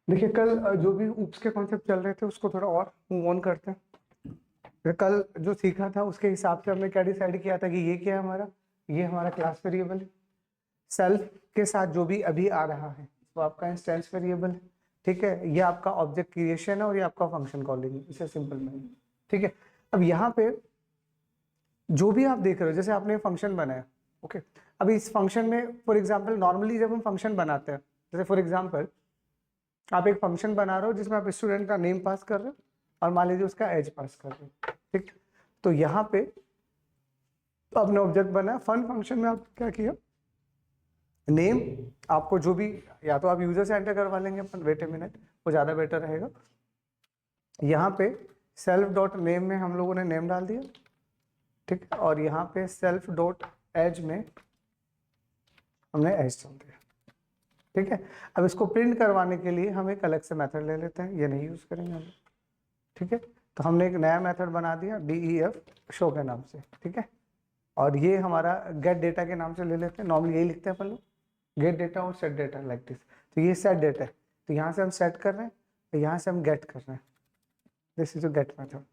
देखिए कल जो भी ऊप्स के कॉन्सेप्ट चल रहे थे उसको थोड़ा और मूव ऑन करते हैं। फिर कल जो सीखा था उसके हिसाब से हमने क्या डिसाइड किया था कि ये क्या है हमारा, ये हमारा क्लास वेरिएबल है। सेल्फ के साथ जो भी अभी आ रहा है वो आपका इंस्टेंस वेरिएबल है। ठीक है, ये आपका ऑब्जेक्ट क्रिएशन है और ये आपका फंक्शन कॉलिंग है, इसे सिंपल में। ठीक है, अब यहाँ पे जो भी आप देख रहे हो, जैसे आपने फंक्शन बनाया, ओके, अभी इस फंक्शन में फॉर एग्जाम्पल नॉर्मली जब हम फंक्शन बनाते हैं, जैसे फॉर एग्जाम्पल आप एक फंक्शन बना रहे हो जिसमें आप स्टूडेंट का नेम पास कर रहे हो और मान लीजिए उसका एज पास कर रहे हो। ठीक, तो यहाँ पे तो आपने ऑब्जेक्ट बनाया। फन फंक्शन में आप क्या किया, नेम आपको जो भी, या तो आप यूजर से एंटर करवा लेंगे अपन, वेट ए मिनट, वो ज़्यादा बेटर रहेगा। यहाँ पे सेल्फ डॉट नेम में हम लोगों ने नेम डाल दिया। ठीक है, और यहाँ पे सेल्फ डॉट एज में हमने एज डाल दिया। ठीक है, अब इसको प्रिंट करवाने के लिए हम एक अलग से मेथड ले लेते हैं, ये नहीं यूज करेंगे हम। ठीक है, तो हमने एक नया मेथड बना दिया def शो के नाम से। ठीक है, और ये हमारा गेट डेटा के नाम से ले लेते हैं, नॉर्मली यही लिखते हैं अपन लोग, गेट डेटा और सेट डेटा लाइक दिस। तो ये सेट डेटा है, तो यहाँ से हम सेट कर रहे हैं, तो यहाँ से हम गेट कर रहे हैं। This is get method.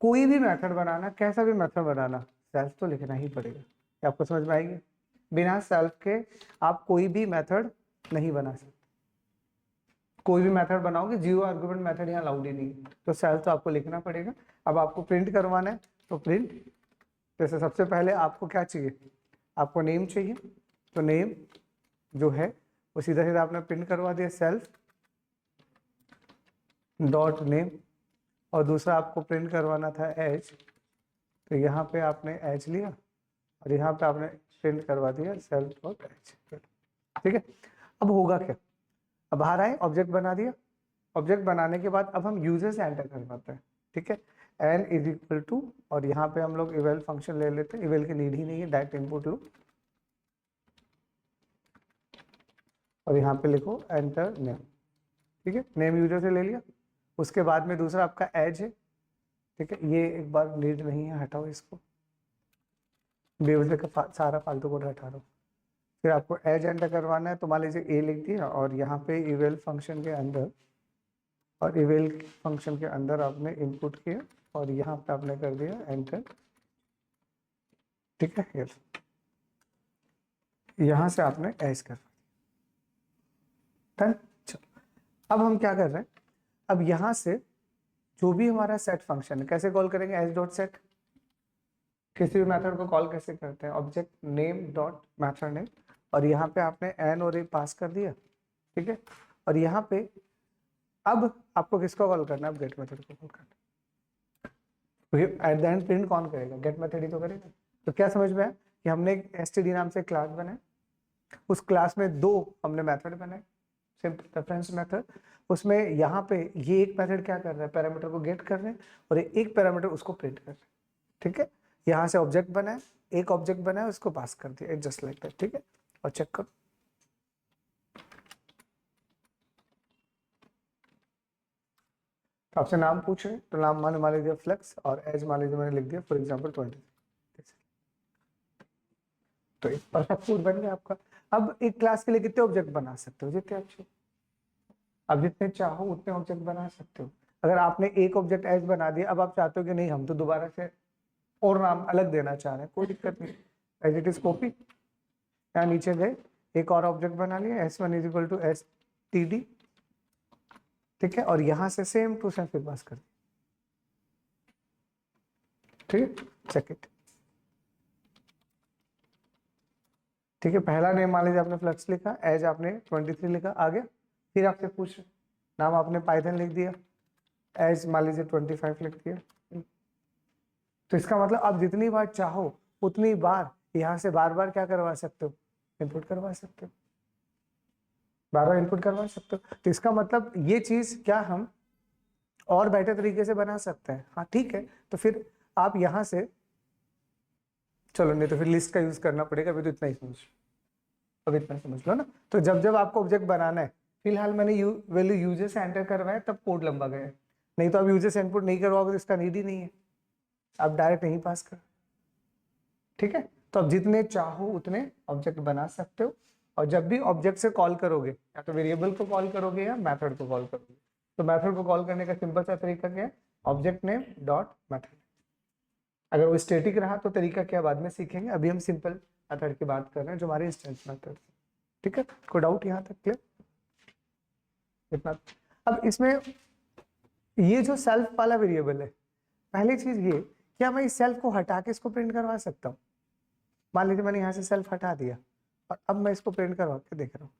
कोई भी मेथड बनाना, कैसा भी मेथड बनाना, सेल्फ तो लिखना ही पड़ेगा। क्या आपको समझ में आएगी? बिना सेल्फ के आप कोई भी मेथड नहीं बना सकते। कोई भी मेथड बनाओगे, जीरो आर्गुमेंट मेथड यहाँ अलाउड ही नहीं है, तो सेल्फ तो आपको लिखना पड़ेगा। अब आपको प्रिंट करवाना है तो प्रिंट, जैसे सबसे पहले आपको क्या चाहिए, आपको नेम चाहिए, तो नेम जो है वो सीधा सीधा आपने प्रिंट करवा दिया सेल्फ डॉट नेम, और दूसरा आपको प्रिंट करवाना था एज, तो यहाँ पे आपने एज लिया और यहाँ पे आपने प्रिंट करवा दिया सेल्फ डॉट एज। ठीक है, अब होगा क्या, अब बाहर आए, ऑब्जेक्ट बना दिया। ऑब्जेक्ट बनाने के बाद अब हम यूजर से एंटर करवाते हैं। ठीक है, एन इज इक्वल टू, और यहाँ पे हम लोग इवेल फंक्शन ले लेते हैं, इवेल की नीड ही नहीं है, डायरेक्ट इनपुट लो और यहाँ पे लिखो एंटर नेम। ठीक है, नेम यूजर से ले लिया। उसके बाद में दूसरा आपका एज है। ठीक है, ये एक बार नीड नहीं है, हटाओ इसको, बेवजह का सारा फालतू कोड हटा दो। फिर आपको एज एंटर करवाना है, तो मान लीजिए ए लिख दिया और यहाँ पे इवेल फंक्शन के अंदर, और इवेल फंक्शन के अंदर आपने इनपुट किया और यहाँ पे आपने कर दिया एंटर। ठीक है, यहाँ से आपने एज कर डन। चलो, अब हम क्या कर रहे हैं, अब यहाँ से जो भी हमारा सेट फंक्शन है, कैसे कॉल करेंगे, एज डॉट सेट। किसी भी मेथड को कॉल कैसे करते हैं, object name dot method name, और यहाँ पे आपने एन और ए पास कर दिया। ठीक है, और यहाँ पे अब आपको किसको कॉल करना है, अब गेट मेथड को कॉल करना है। एट द एंड प्रिंट कौन करेगा, गेट मेथड ही तो करेगा। तो क्या समझ में आया कि हमने एक std नाम से क्लास बनाया, उस क्लास में दो हमने मेथड बनाए, सिंपल रेफरेंस मेथड। उसमें यहाँ पे ये एक मेथड क्या कर रहा है, पैरामीटर को गेट कर रहे हैं, और एक पैरामीटर उसको प्रिंट कर रहे हैं। ठीक है, यहाँ से ऑब्जेक्ट बनाए, एक ऑब्जेक्ट बनाया, उसको पास कर दिया, जस्ट लाइक दैट। ठीक है, और चेक करो, तो आपसे नाम पूछ रहे हैं, तो नाम मान लीजिए फ्लेक्स, और एज मान लीजिए मैंने लिख दिया फॉर एग्जाम्पल 20। तो एक परफेक्ट कोड बन गया आपका। अब एक क्लास के लिए कितने ऑब्जेक्ट बना सकते हो, जितने आप चाहो, अब जितने चाहो उतने ऑब्जेक्ट बना सकते हो। अगर आपने एक ऑब्जेक्ट एज बना दिया, अब आप चाहते हो कि नहीं हम तो दोबारा से और नाम अलग देना चाह रहे हैं, कोई दिक्कत नहीं, एज इट इज कॉपी, यहाँ नीचे गए, एक और ऑब्जेक्ट बना लिया, s1 is equal to std। ठीक है, और यहां से सेम टू सेम फिर पास कर दिया। ठीक है, चेक इट। ठीक है, पहला नेम मान लीजिए आपने फ्लक्स लिखा, एज आपने 23 लिखा, आ गया। फिर आपसे पूछ नाम आपने पाइथन लिख दिया, एज मान लीजिए 25 लिख दिया। तो इसका मतलब आप जितनी बार चाहो उतनी बार यहाँ से बार बार क्या करवा सकते हो, इनपुट करवा सकते हो, बार बार इनपुट करवा सकते हो। तो इसका मतलब ये चीज क्या हम और बेटर तरीके से बना सकते हैं। हाँ ठीक है, तो फिर आप यहाँ से, चलो नहीं तो फिर लिस्ट का यूज करना पड़ेगा, अभी तो इतना ही समझ, अब इतना समझ लो ना। तो जब जब आपको ऑब्जेक्ट बनाना है, फिलहाल मैंने वैल्यू यूजर से एंटर करवाया तब कोड लंबा गया, नहीं तो आप यूजर से इनपुट नहीं करवाओगे तो इसका नीड ही नहीं है, आप डायरेक्ट नहीं पास कर। ठीक है, तो अब जितने चाहो उतने ऑब्जेक्ट बना सकते हो, और जब भी ऑब्जेक्ट से कॉल करोगे, या तो वेरिएबल को कॉल करोगे या मेथड को कॉल करोगे। तो मेथड को कॉल करने का सिंपल सा तरीका क्या है, ऑब्जेक्ट नेम डॉट मेथड। अगर वो स्टैटिक रहा तो तरीका क्या बाद में सीखेंगे, अभी हम सिंपल मेथड की बात कर रहे हैं जो हमारे इंस्टेंस मेथड। ठीक है, कोई डाउट यहाँ तक क्लियर? इतना। अब इसमें ये जो सेल्फ वाला वेरिएबल है, पहली चीज ये, क्या मैं इस सेल्फ को हटा के इसको प्रिंट करवा सकता हूँ? मान लीजिए मैंने यहाँ से सेल्फ हटा दिया और अब मैं इसको प्रिंट करवा के देख रहा हूँ।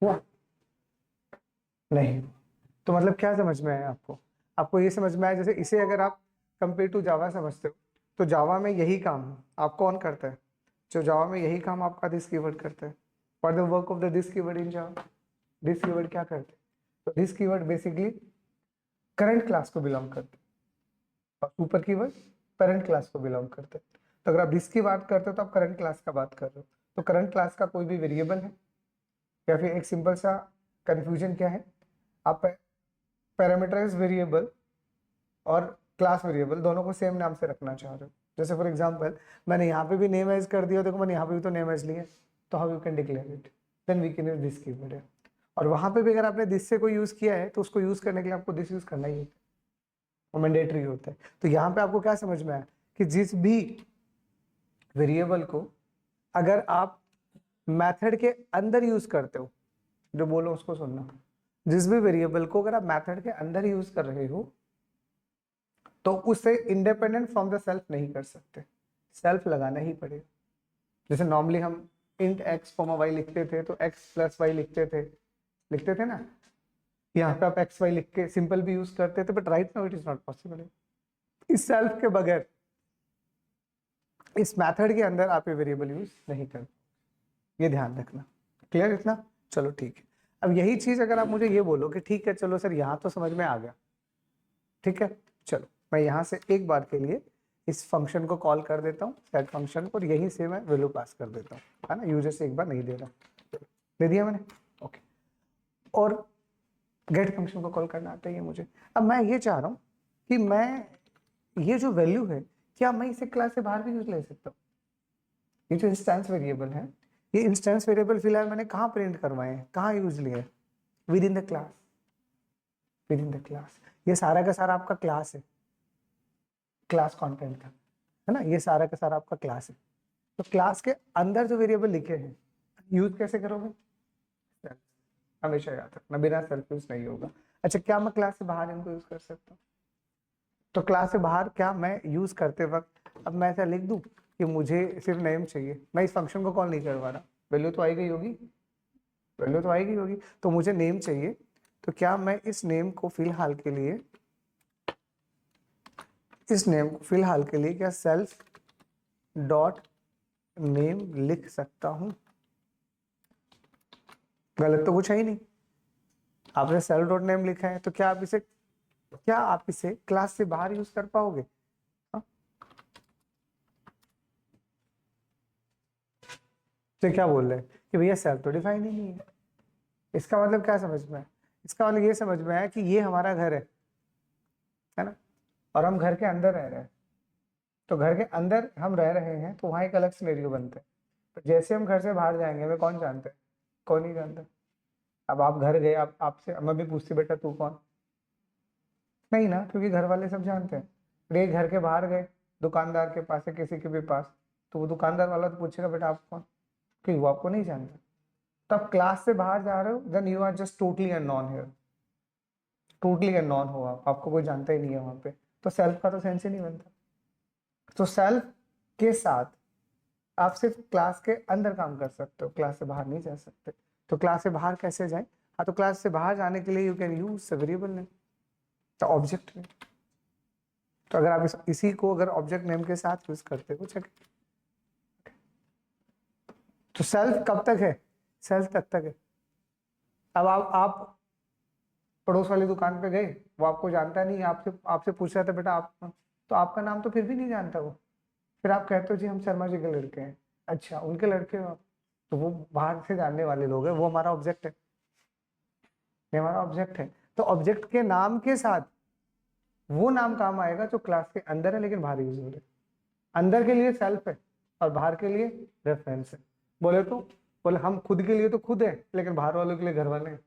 हुआ? नहीं। तो मतलब क्या समझ में आया आपको? आपको ये समझ में आया जैसे इसे अगर आप कंपेयर टू जावा समझते हो, तो जावा में यही काम आप कौन करता है? जो जावा में यही काम आपका दिस कीवर्ड करता है। For the work of the this keyword in Java, this keyword क्या करते हैं? तो this keyword basically current class को बिलोंग करते हैं और सुपर कीवर्ड पेरेंट क्लास को बिलोंग करते हैं। तो अगर आप दिस की बात करते हो तो आप करंट क्लास का बात कर रहे हो। तो करंट क्लास का कोई भी वेरिएबल है, या फिर एक सिंपल सा कंफ्यूजन क्या है, आप पैरामीटराइज वेरिएबल और क्लास वेरिएबल दोनों को सेम नाम से रखना चाह रहे हो। जैसे फॉर एग्जांपल मैंने यहाँ पे भी नेम एज कर दिया, देखो मैंने यहाँ पे भी तो नेम एज लिया, तो how you can declare it, then we can use this keyword है। और वहां पे भी अगर आपने दिस से कोई यूज किया है तो उसको यूज करने के लिए आपको दिस यूज करना ही होता है, वो मैंडेटरी होता है। तो यहाँ पे आपको क्या समझ में आया कि जिस भी वेरिएबल को अगर आप मेथड के अंदर यूज करते हो, जो बोलो उसको सुनना, जिस भी वेरिएबल को अगर आप मेथड के अंदर यूज कर रहे हो तो उससे इंडिपेंडेंट फ्रॉम द सेल्फ नहीं कर सकते, सेल्फ लगाना ही पड़ेगा। जैसे नॉर्मली हम इंट एक्स कॉमा वाई लिखते थे तो एक्स प्लस वाई लिखते थे ना, यहाँ पे आप एक्स वाई लिख के सिंपल भी यूज करते थे, but right now it is not possible. इस सेल्फ के बगैर इस मेथड के अंदर आप ये वेरिएबल यूज नहीं कर, ये ध्यान रखना। क्लियर इतना? चलो ठीक है। अब यही चीज अगर आप मुझे ये बोलो कि ठीक है चलो सर यहाँ तो समझ में आ गया, ठीक है, चलो मैं यहाँ से एक बार के लिए इस फंक्शन को कॉल कर देता हूँ, सेट फंक्शन को, और यहीं से मैं वैल्यू पास कर देता हूँ, है ना, यूजर से एक बार नहीं दे रहा, दे दिया मैंने, ओके। और गेट फंक्शन को कॉल करना आता है मुझे। अब मैं ये चाह रहा हूँ कि मैं ये जो वैल्यू है, क्या मैं इसे क्लास से बाहर भी यूज ले सकता हूँ? ये जो इंस्टेंस वेरिएबल है, ये इंस्टेंस वेरिएबल फिलहाल मैंने कहाँ प्रिंट करवाए हैं, कहाँ यूज लिए हैं? With in the class, with in the class. ये सारा का सारा आपका क्लास है, क्लास कंटेंट का, है ना, ये सारा का सारा आपका क्लास है। तो क्लास के अंदर जो वेरिएबल लिखे हैं यूज कैसे करोगे? हमेशा याद रखना, बिना सेल्फ यूज नहीं होगा। अच्छा, क्या मैं क्लास से बाहर इनको यूज कर सकता हूँ? तो क्लास से बाहर क्या मैं यूज करते वक्त अब मैं ऐसा लिख दूं कि मुझे सिर्फ नेम चाहिए, मैं इस फंक्शन को कॉल नहीं करवा रहा, वैल्यू तो आई गई होगी, वैल्यू तो आई गई होगी, तो मुझे नेम चाहिए। तो क्या मैं इस नेम को फिलहाल के लिए, इस नेम को फिलहाल के लिए क्या सेल्फ डॉट नेम लिख सकता हूं? गलत तो कुछ है ही नहीं, आपने सेल्फ डॉट नेम लिखा है, तो क्या आप इसे क्लास से बाहर यूज कर पाओगे? हाँ? तो क्या बोल रहे हैं कि भैया सेल्फ तो डिफाइन ही नहीं है। इसका मतलब क्या समझ में है? इसका मतलब ये समझ में आया कि ये हमारा घर है ना, और हम घर के अंदर रह रहे हैं। तो घर के अंदर हम रह रहे हैं तो वहाँ एक अलग सिनेरियो बनता है। तो जैसे हम घर से बाहर जाएंगे, हमें कौन जानता है? कौन नहीं जानता। अब आप घर गए, आप आपसे मम्मी पूछती बेटा तू कौन? नहीं ना, क्योंकि घर वाले सब जानते हैं। ले घर के बाहर गए, दुकानदार के पास या किसी के भी पास, तो वो दुकानदार वाला तो पूछेगा बेटा आप कौन, क्योंकि वो आपको नहीं जानता। तो आप क्लास से बाहर जा रहे हो, then you are just totally unknown here, totally unknown हो आप, आपको कोई जानता ही नहीं है वहां पे। तो सेल्फ का तो सेंस ही नहीं बनता। तो सेल्फ के साथ आप सिर्फ क्लास के अंदर काम कर सकते हो, क्लास से बाहर नहीं जा सकते। तो क्लास से बाहर कैसे जाए? हाँ, तो क्लास से बाहर जाने के लिए you can use variable name, तो ऑब्जेक्ट नेम। तो अगर आप इसी को अगर ऑब्जेक्ट नेम के साथ यूज करते हो, चेक। तो सेल्फ कब तक है? सेल्फ तब तक है। अब आप पड़ोस वाली दुकान पे गए, वो आपको जानता नहीं, आपसे आपसे पूछ रहा था बेटा आप, तो आपका नाम तो फिर भी नहीं जानता वो। फिर आप कहते हो जी हम शर्मा जी के लड़के हैं। अच्छा, उनके लड़के हो आप, तो वो बाहर से जानने वाले लोग हैं, वो हमारा ऑब्जेक्ट है, ये हमारा ऑब्जेक्ट है। तो ऑब्जेक्ट के नाम के साथ वो नाम काम आएगा जो क्लास के अंदर है लेकिन बाहर यूज हो रहे हैं। अंदर के लिए सेल्फ है और बाहर के लिए रेफरेंस है। बोले तो बोले हम खुद के लिए तो खुद है लेकिन बाहर वालों के लिए घर वाले हैं,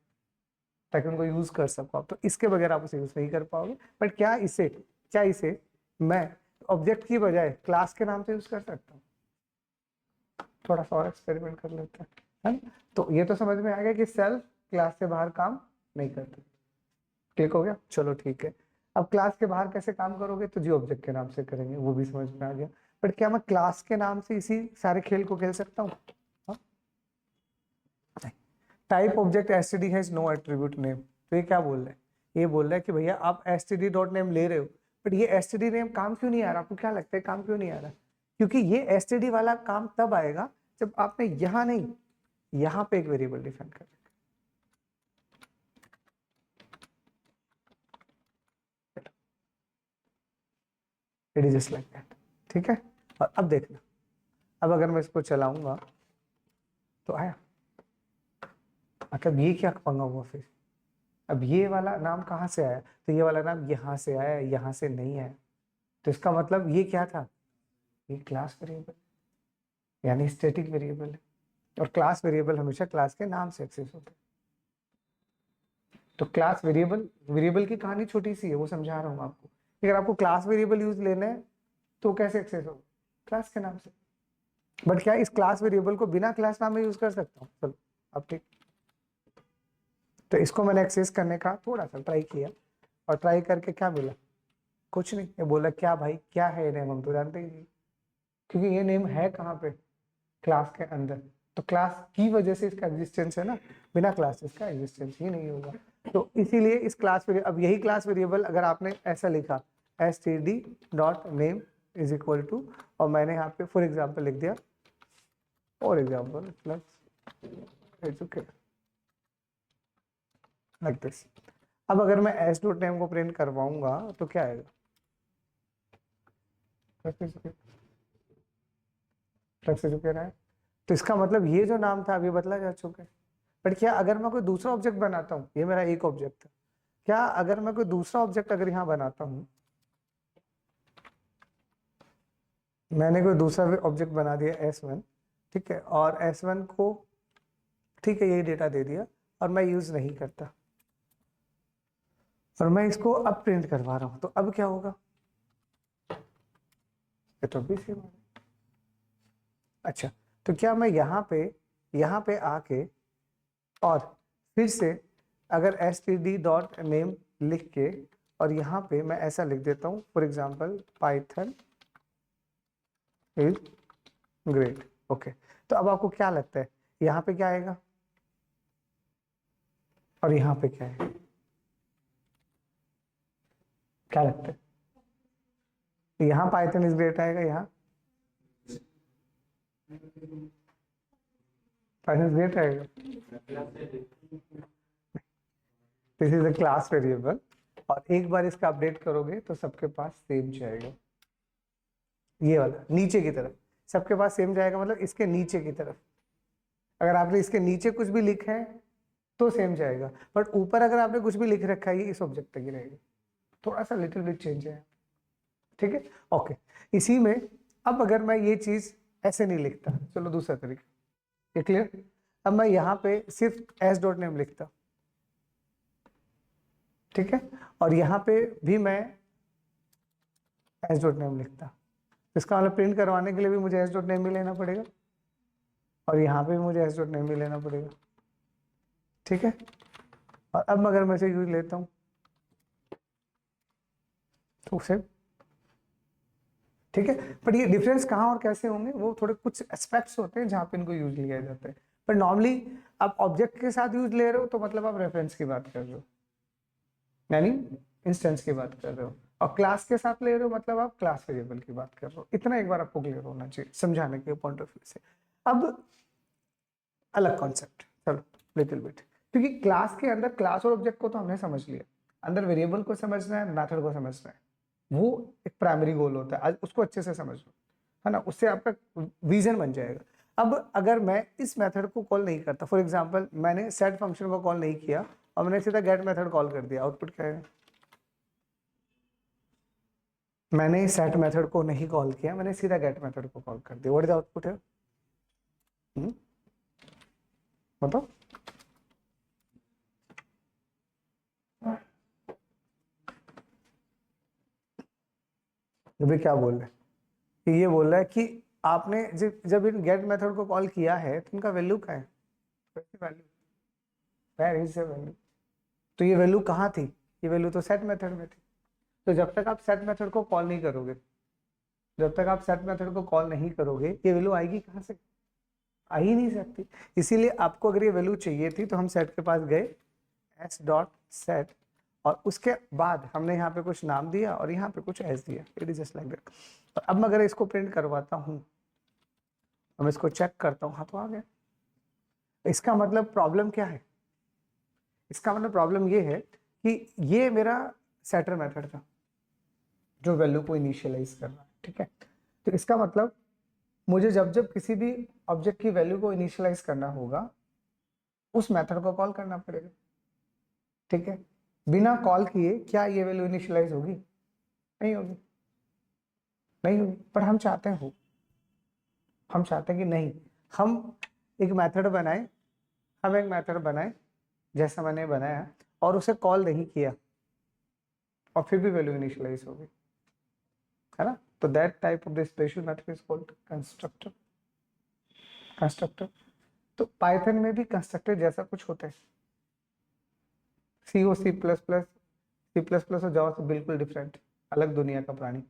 ताकि उनको यूज कर सको आप। तो इसके बगैर आप उसे यूज नहीं कर पाओगे। बट क्या इसे मैं ऑब्जेक्ट की बजाय क्लास के नाम से यूज कर सकता हूँ? थोड़ा सा और एक्सपेरिमेंट कर लेते हैं, है ना? तो ये तो समझ में आ गया कि सेल्फ क्लास से बाहर काम नहीं करता। क्लिक हो गया? चलो ठीक है। अब क्लास के बाहर कैसे काम करोगे? तो जी ऑब्जेक्ट के नाम से करेंगे, वो भी समझ में आ गया। बट क्या मैं क्लास के नाम से इसी सारे खेल को खेल सकता हूँ? Type object STD has no attribute name. तो ये क्या बोल रहा है? ये बोल रहा है कि भैया आप एसटीडी डॉट नेम ले रहे हो, बट ये एसटीडी नेम काम क्यों नहीं आ रहा? आपको क्या लगता है काम क्यों नहीं आ रहा? क्योंकि ये एसटीडी वाला काम तब आएगा जब आपने यहाँ नहीं, यहाँ पे एक वेरिएबल डिफाइन कर। It is just like that, ठीक है? और अब देखना, अब अगर मैं इसको चलाऊंगा तो आया, मतलब ये क्या पंगा हुआ फिर? अब ये वाला नाम कहाँ से आया? तो ये वाला नाम यहाँ से आया, यहाँ से नहीं आया। तो इसका मतलब ये क्या था? ये क्लास वेरिएबल यानी स्टैटिक वेरिएबल है, और क्लास वेरिएबल हमेशा क्लास के नाम से एक्सेस होता है। तो क्लास वेरिएबल की कहानी छोटी सी है, वो समझा रहा हूँ आपको। अगर आपको क्लास वेरिएबल यूज लेना है तो कैसे एक्सेस होगा? क्लास के नाम से। बट क्या इस क्लास वेरिएबल को बिना क्लास नाम में यूज कर सकता हूँ? चलो अब ठीक। तो इसको मैंने एक्सेस करने का थोड़ा सा ट्राई किया, और ट्राई करके क्या मिला? कुछ नहीं। ये बोला क्या भाई क्या है नेम? हम तो जानते ही नहीं, क्योंकि ये नेम है कहाँ पे? क्लास के अंदर। तो क्लास की वजह से इसका एग्जिस्टेंस है ना, बिना क्लास इसका एग्जिस्टेंस ही नहीं होगा। तो इसीलिए इस क्लास वेरिएबल, अब यही क्लास वेरिएबल अगर आपने ऐसा लिखा std dot name is equal to, और मैंने यहाँ पे फॉर एग्जाम्पल लिख दिया, for example plus educate like this. अब अगर मैं s डॉट नेम को प्रिंट करवाऊंगा तो क्या आएगा? प्लस एजुकेट है। तो इसका मतलब ये जो नाम था अभी बदला जा चुका है। बट क्या अगर मैं कोई दूसरा ऑब्जेक्ट बनाता हूँ, ये मेरा एक ऑब्जेक्ट था, क्या अगर मैं कोई दूसरा ऑब्जेक्ट अगर यहाँ बनाता हूँ, मैंने कोई दूसरा ऑब्जेक्ट बना दिया S1, ठीक है, और S1 को ठीक है यही डेटा दे दिया, और मैं यूज नहीं करता, और मैं इसको अब प्रिंट करवा रहा हूँ, तो अब क्या होगा? ये तो भी सेम है। अच्छा, तो क्या मैं यहाँ पे आके और फिर से अगर std डॉट नेम लिख के, और यहाँ पे मैं ऐसा लिख देता हूँ for example Python is great, okay, तो अब आपको क्या लगता है यहाँ पे क्या आएगा और यहाँ पे क्या है? क्या लगता है? यहाँ पाइथन इज ग्रेट आएगा, यहाँ पाइथन इज ग्रेट आएगा। This is a class variable, और एक बार इसका अपडेट करोगे तो सबके पास सेम जाएगा। ये वाला नीचे की तरफ सबके पास सेम जाएगा, मतलब इसके नीचे की तरफ अगर आपने इसके नीचे कुछ भी लिखा है तो सेम जाएगा, बट ऊपर अगर आपने कुछ भी लिख रखा है ये इस ऑब्जेक्ट तक ही रहेगा। थोड़ा सा लिटिल बिट चेंज है, ठीक है, ओके। इसी में अब अगर मैं ये चीज ऐसे नहीं लिखता, चलो दूसरा तरीका, ये क्लियर? अब मैं यहाँ पे सिर्फ s डॉट नेम लिखता, ठीक है, और यहाँ पे भी मैं s डॉट नेम लिखता, इसका मतलब प्रिंट करवाने के लिए भी मुझे s डॉट नेम भी लेना पड़ेगा, और यहाँ पे भी मुझे s डॉट नेम भी लेना पड़ेगा, ठीक है। और अब अगर मैं इसे यूज लेता हूँ तो उसे, ठीक है, बट ये डिफरेंस कहाँ और कैसे होंगे, वो थोड़े कुछ एस्पेक्ट्स होते हैं जहाँ पे इनको यूज लिया जाता है। पर नॉर्मली आप ऑब्जेक्ट के साथ यूज ले रहे हो तो मतलब आप रेफरेंस की बात कर रहे हो, यानी इंस्टेंस की बात कर रहे हो, और क्लास के साथ ले रहे हो मतलब आप क्लास वेरिएबल की बात कर रहे हो। इतना एक बार आपको क्लियर होना चाहिए समझाने के पॉइंट ऑफ व्यू से। अब अलग कॉन्सेप्ट, चलो लिटिल बिट, क्योंकि क्लास के अंदर क्लास और ऑब्जेक्ट को तो हमने समझ लिया, अंदर वेरिएबल को समझना है, मेथड को समझना है, वो एक प्राइमरी गोल होता है, आज उसको अच्छे से समझ लो, है ना, उससे आपका विजन बन जाएगा। अब अगर मैं इस मेथड को कॉल नहीं करता, फॉर एग्जांपल मैंने सेट फंक्शन को कॉल नहीं किया और मैंने सीधा गेट मेथड कॉल कर दिया, आउटपुट क्या है? मैंने सेट मेथड को नहीं कॉल किया, मैंने सीधा गेट मेथड को कॉल कर दिया। व्हाट इज आउटपुट है? बताओ। अभी क्या बोल रहे हैं कि ये बोल रहा है कि आपने जब इन गेट मेथड को कॉल किया है तो इनका वैल्यू क्या है? Value, where is the value? तो ये वैल्यू कहाँ थी? ये वैल्यू तो सेट मेथड में थी। तो जब तक आप सेट मेथड को कॉल नहीं करोगे, जब तक आप सेट मेथड को कॉल नहीं करोगे, ये वैल्यू आएगी कहाँ से? आ ही नहीं सकती। इसीलिए आपको अगर ये वैल्यू चाहिए थी तो हम सेट के पास गए, एस डॉट सेट, और उसके बाद हमने यहाँ पे कुछ नाम दिया और यहाँ पे कुछ एस दिया। It is just like that. अब मैं अगर इसको प्रिंट करवाता हूँ, मैं इसको चेक करता हूँ, हाँ तो आ गया। इसका मतलब प्रॉब्लम क्या है? इसका मतलब प्रॉब्लम ये है कि ये मेरा सेटर मेथड था जो वैल्यू को इनिशियलाइज कर रहा है, ठीक है। तो इसका मतलब मुझे जब जब किसी भी ऑब्जेक्ट की वैल्यू को इनिशियलाइज करना होगा, उस मेथड को कॉल करना पड़ेगा, ठीक है। बिना कॉल किए क्या ये वैल्यू इनिशियलाइज होगी? नहीं होगी, नहीं होगी। पर हम चाहते हैं हो, हम चाहते हैं कि नहीं, हम एक मेथड बनाए, हम एक मेथड बनाए जैसा मैंने बनाया और उसे कॉल नहीं किया और फिर भी वैल्यू इनिशियलाइज होगी, है ना। तो that type of the special method is called constructor. Constructor, तो पाइथन में भी कंस्ट्रक्टर जैसा कुछ होता है। सी और C plus plus, C plus plus और जावा से बिल्कुल डिफरेंट, अलग दुनिया का प्राणी,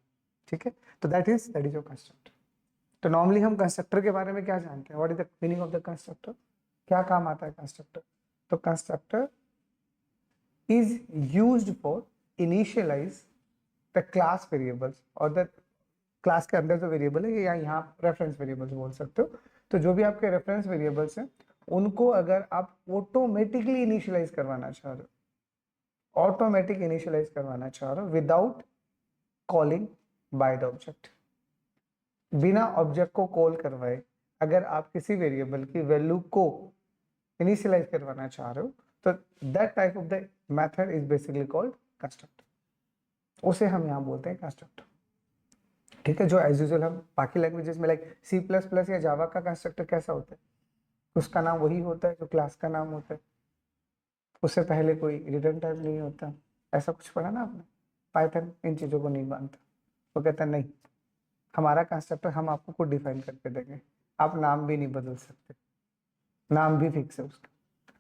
ठीक है। तो दैट इज योर कंस्ट्रक्टर। तो नॉर्मली हम कंस्ट्रक्टर के बारे में क्या जानते हैं? What is the meaning of the constructor? क्या काम आता है कंस्ट्रक्टर? तो constructor is used for initialise the class variables, और द क्लास के अंदर जो वेरिएबल है, या यहाँ रेफरेंस वेरिएबल्स बोल सकते हो। तो जो भी आपके रेफरेंस वेरिएबल्स हैं उनको अगर आप ऑटोमेटिकली इनिशियलाइज करवाना चाह रहे हो, ऑटोमेटिक इनिशियलाइज करवाना चाह रहे हो without calling by the object, बिना ऑब्जेक्ट को कॉल करवाए अगर आप किसी वेरिएबल की वैल्यू को इनिशियलाइज करवाना चाह रहे हो, तो that type of the method is basically called constructor. उसे हम यहाँ बोलते हैं कंस्ट्रक्टर, ठीक है। जो एज यूजुअल हम बाकी लैंग्वेजेस में, लाइक सी प्लस प्लस या जावा का कंस्ट्रक्टर कैसा होता है? उसका नाम वही होता है जो क्लास का नाम होता है, उससे पहले कोई रिटर्न टाइप नहीं होता। ऐसा कुछ पढ़ा ना आपने? पाइथन इन चीज़ों को नहीं मानता, वो कहता है नहीं, हमारा कंस्ट्रक्टर हम आपको खुद डिफाइन करके देंगे, आप नाम भी नहीं बदल सकते, नाम भी फिक्स है उसका।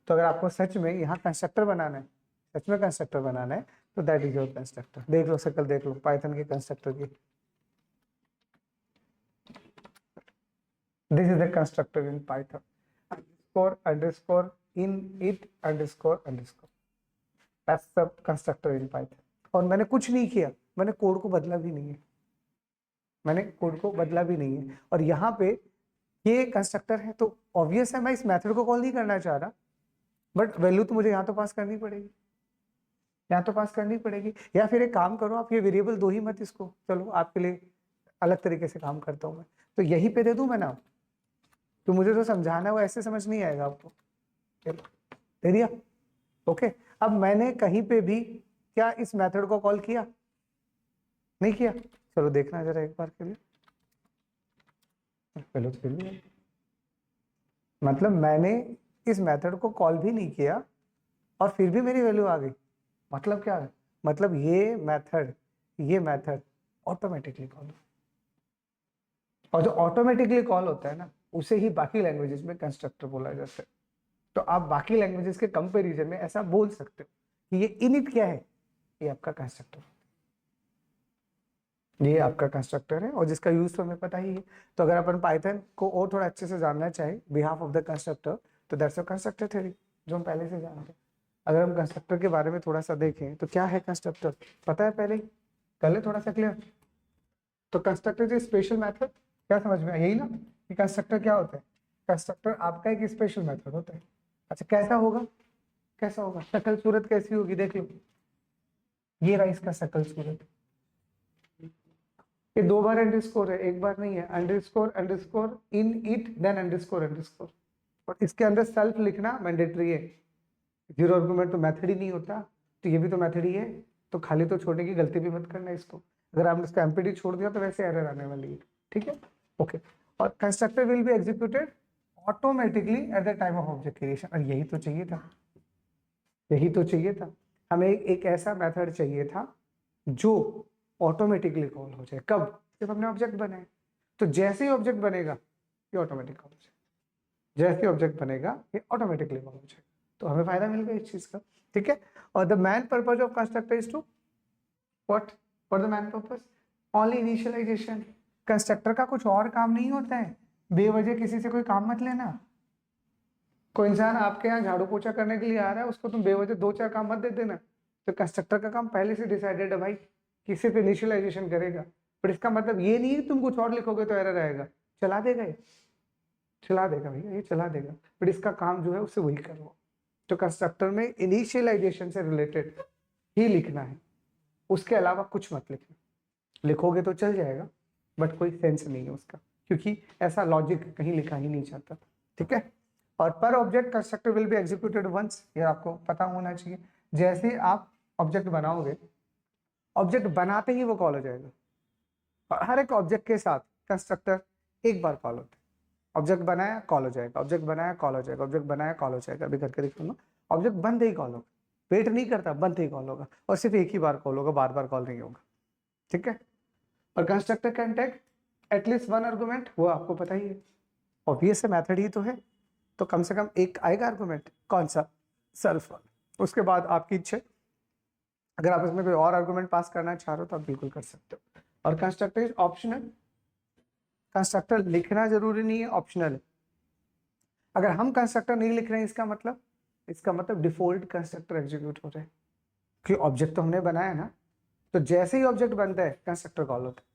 तो अगर आपको सच में यहाँ कंस्ट्रक्टर बनाना है, सच में कंस्ट्रक्टर बनाना है, तो दैट इज योर कंस्ट्रक्टर। देख लो शक्ल, देख लो पाइथन के कंस्ट्रक्टर की। This is the constructor in Python. Underscore, underscore, in it, underscore, underscore. That's the constructor in Python. और मैंने कुछ नहीं किया, मैंने कोड को बदला भी नहीं है, मैंने कोड को बदला भी नहीं है। और यहाँ पे ये कंस्ट्रक्टर है, तो ऑब्वियस है मैं इस मेथड को कॉल नहीं करना चाह रहा, बट वैल्यू तो मुझे यहाँ तो पास करनी पड़ेगी, यहाँ तो पास करनी पड़ेगी। या फिर एक काम करो, आप ये वेरिएबल दो ही मत इसको, चलो आपके लिए अलग तरीके से काम करता हूँ मैं, तो यहीं पे दे दूँ मैं नाम, तो मुझे जो समझाना है वो ऐसे समझ नहीं आएगा आपको, दे दिया, ओके। अब मैंने कहीं पे भी क्या इस मेथड को कॉल किया? नहीं किया। चलो देखना जरा एक बार के लिए, पहले तो फिर भी, मतलब मैंने इस मेथड को कॉल भी नहीं किया और फिर भी मेरी वैल्यू आ गई। मतलब क्या है? मतलब ये मेथड ऑटोमेटिकली कॉल, और जो ऑटोमेटिकली कॉल होता है ना, उसे ही बाकी लैंग्वेजेस में कंस्ट्रक्टर बोला जाता है। तो आप बाकी लैंग्वेजेस के कंपैरिजन में ऐसा बोल सकते हो कि ये इनिट क्या है? ये आपका कंस्ट्रक्टर, ये आपका कंस्ट्रक्टर है, और जिसका यूज तो हमें पता ही है। तो अगर अपन पाइथन को और थोड़ा अच्छे से जानना चाहे बिहाफ ऑफ द कंस्ट्रक्टर, तो दैट्स अ कंस्ट्रक्टर थ्योरी जो हम पहले से जानते हैं। अगर हम कंस्ट्रक्टर के बारे में थोड़ा सा देखें तो क्या है कंस्ट्रक्टर, पता है पहले ही, कर ले थोड़ा सा क्लियर। तो कंस्ट्रक्टर जो स्पेशल मेथड, क्या समझ में यही ना कि कंस्ट्रक्टर क्या होता है? कंस्ट्रक्टर आपका एक स्पेशल मेथड होता है। अच्छा कैसा होगा? कैसा होगा? शक्ल सूरत कैसी होगी देख लो, ये रहा इसका शक्ल सूरत। ये दो बार अंडरस्कोर है, एक बार नहीं है। Underscore underscore init then underscore underscore, और इसके अंदर सेल्फ लिखना मैंडेटरी है। जीरो आर्गुमेंट तो मेथड ही नहीं होता, तो ये भी तो मेथड ही है। तो खाली तो छोड़ने की गलती भी मत करना इसको। अगर आपने उसका एम्प्टी छोड़ दिया तो वैसे एरर आने वाली है, ठीक है, ओके। और constructor will be executed automatically at the time of object creation. और यही तो चाहिए था, यही तो चाहिए था, हमें एक ऐसा मेथड चाहिए था जो ऑटोमेटिकली कॉल हो जाए। कब? जब हमने ऑब्जेक्ट बनाए। तो जैसे ही ऑब्जेक्ट बनेगा ये ऑटोमेटिक कॉल हो जाए, जैसे ऑब्जेक्ट बनेगा ये ऑटोमेटिकली कॉल हो जाएगा। तो हमें फायदा मिल गया इस चीज का, ठीक है। और the main purpose of constructor is to what? For the main purpose only initialisation. Constructor का कुछ और काम नहीं होता है, बेवजह किसी से कोई काम मत लेना। कोई इंसान आपके यहाँ झाड़ू पोछा करने के लिए आ रहा है, उसको तुम बेवजह 2-4 काम मत दे देना। तो कंस्ट्रक्टर का काम पहले से डिसाइडेड है भाई, किसी पे इनिशियलाइजेशन करेगा। पर इसका मतलब ये नहीं है तुम कुछ और लिखोगे तो एरर आएगा। चला देगा ये, चला देगा भैया, ये चला देगा, बट इसका काम जो है उससे वही करवाओ। तो कंस्ट्रक्टर में इनिशियलाइजेशन से रिलेटेड ही लिखना है, उसके अलावा कुछ मत लिखना। लिखोगे तो चल जाएगा बट कोई सेंस नहीं है उसका, क्योंकि ऐसा लॉजिक कहीं लिखा ही नहीं चाहता, ठीक है। और पर object constructor will be executed once, ये आपको पता होना चाहिए। जैसे आप ऑब्जेक्ट बनाओगे, ऑब्जेक्ट बनाते ही वो कॉल हो जाएगा। और हर एक ऑब्जेक्ट के साथ कंस्ट्रक्टर एक बार कॉल होता है। ऑब्जेक्ट बनाया कॉल हो जाएगा, ऑब्जेक्ट बनाया कॉल हो जाएगा, ऑब्जेक्ट बनाया कॉल हो जाएगा। अभी करके दिखाऊंगा, ऑब्जेक्ट बनते ही कॉल होगा, वेट नहीं करता, बनते ही कॉल होगा। और सिर्फ एक ही बार कॉल होगा, बार बार कॉल नहीं होगा, ठीक है। और constructor can take at least 1 argument, वो आपको पता ही है, ऑब्वियस है, मेथड ही तो है। तो कम से कम एक आएगा आर्गुमेंट, कौन सा? सेल्फ वाला। उसके बाद आपकी इच्छा, अगर आप इसमें कोई और आर्गुमेंट पास करना चाह रहे हो तो आप बिल्कुल कर सकते हो। और कंस्ट्रक्टर इज ऑप्शनल, कंस्ट्रक्टर लिखना जरूरी नहीं है, ऑप्शनल है। अगर हम कंस्ट्रक्टर नहीं लिख रहे हैं इसका मतलब डिफॉल्ट कंस्ट्रक्टर एग्जीक्यूट हो रहा है, क्योंकि ऑब्जेक्ट तो हमने बनाया ना। तो जैसे ही ऑब्जेक्ट बनता है कंस्ट्रक्टर कॉल होता है।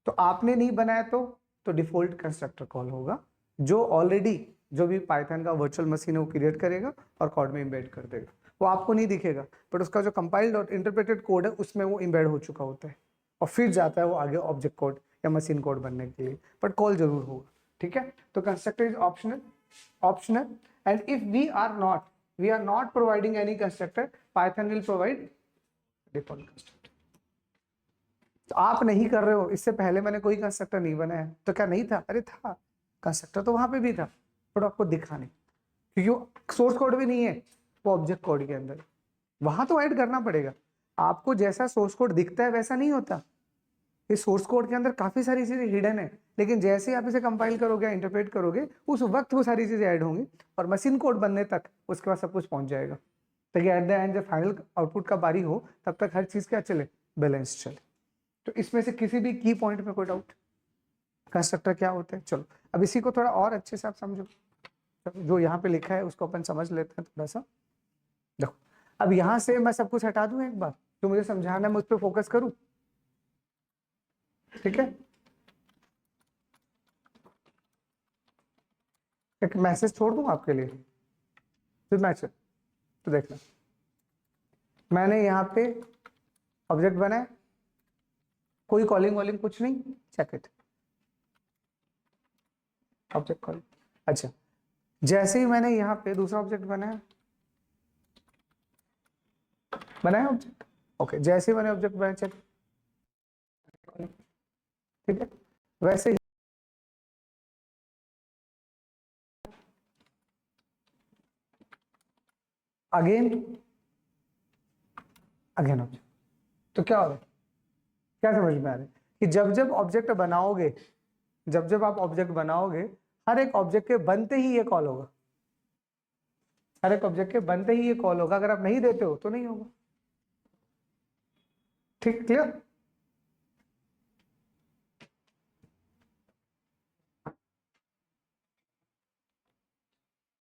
तो आपने नहीं बनाया तो डिफॉल्ट कंस्ट्रक्टर कॉल होगा, जो ऑलरेडी जो भी पाइथन का वर्चुअल मशीन है वो क्रिएट करेगा और कोड में इम्बेड कर देगा। वो आपको नहीं दिखेगा, बट उसका जो कंपाइल्ड और इंटरप्रेटेड कोड है उसमें वो इम्बेड हो चुका होता है, और फिर जाता है वो आगे ऑब्जेक्ट कोड या मशीन कोड बनने के लिए, बट कॉल जरूर होगा, ठीक है। तो constructor is optional and if we are not providing any constructor, Python will provide default constructor. तो आप नहीं कर रहे हो, इससे पहले मैंने कोई कंस्ट्रक्टर नहीं बनाया, तो क्या नहीं था? अरे था, कंस्ट्रक्टर तो वहां पे भी था, बट आपको दिखा नहीं, क्योंकि सोर्स कोड भी नहीं है वो ऑब्जेक्ट कोड के अंदर, वहां तो ऐड करना पड़ेगा। आपको जैसा सोर्स कोड दिखता है वैसा नहीं होता, इस सोर्स कोड के अंदर काफी सारी चीजें हिडन है, लेकिन जैसे आप इसे कंपाइल करोगे, इंटरप्रेट करोगे, उस वक्त वो सारी चीजें ऐड होंगी और मशीन कोड बनने तक उसके बाद सब कुछ पहुंच जाएगा, ताकि एट द एंड जब फाइनल आउटपुट का बारी हो तब तक हर चीज क्या चले? बैलेंस चले। तो इसमें से किसी भी की पॉइंट में कोई डाउट? कंस्ट्रक्टर क्या होता है? चलो अब इसी को थोड़ा और अच्छे से आप समझो, जो यहाँ पे लिखा है उसको अपन समझ लेते हैं थोड़ा सा। देखो, अब यहाँ से मैं सब कुछ हटा दूं एक बार, जो मुझे समझाना है मैं उस पर फोकस करूं, ठीक है। एक मैसेज छोड़ दूं आपके लिए, फिर मैसेज तो देखना, मैंने यहाँ पे ऑब्जेक्ट बनाया, कोई कॉलिंग वॉलिंग कुछ नहीं, चेक इट, ऑब्जेक्ट कॉलिंग। अच्छा, जैसे ही मैंने यहाँ पे दूसरा ऑब्जेक्ट बनाया ऑब्जेक्ट, ओके, जैसे ही मैंने ऑब्जेक्ट बनाया, चेक, ठीक है। वैसे ही अगेन ऑब्जेक्ट। तो क्या हो रहा है? क्या समझ में आ रहा है कि जब जब ऑब्जेक्ट बनाओगे, जब आप ऑब्जेक्ट बनाओगे, हर एक ऑब्जेक्ट के बनते ही ये कॉल होगा, हर एक ऑब्जेक्ट के बनते ही ये कॉल होगा। अगर आप नहीं देते हो तो नहीं होगा, ठीक, क्लियर?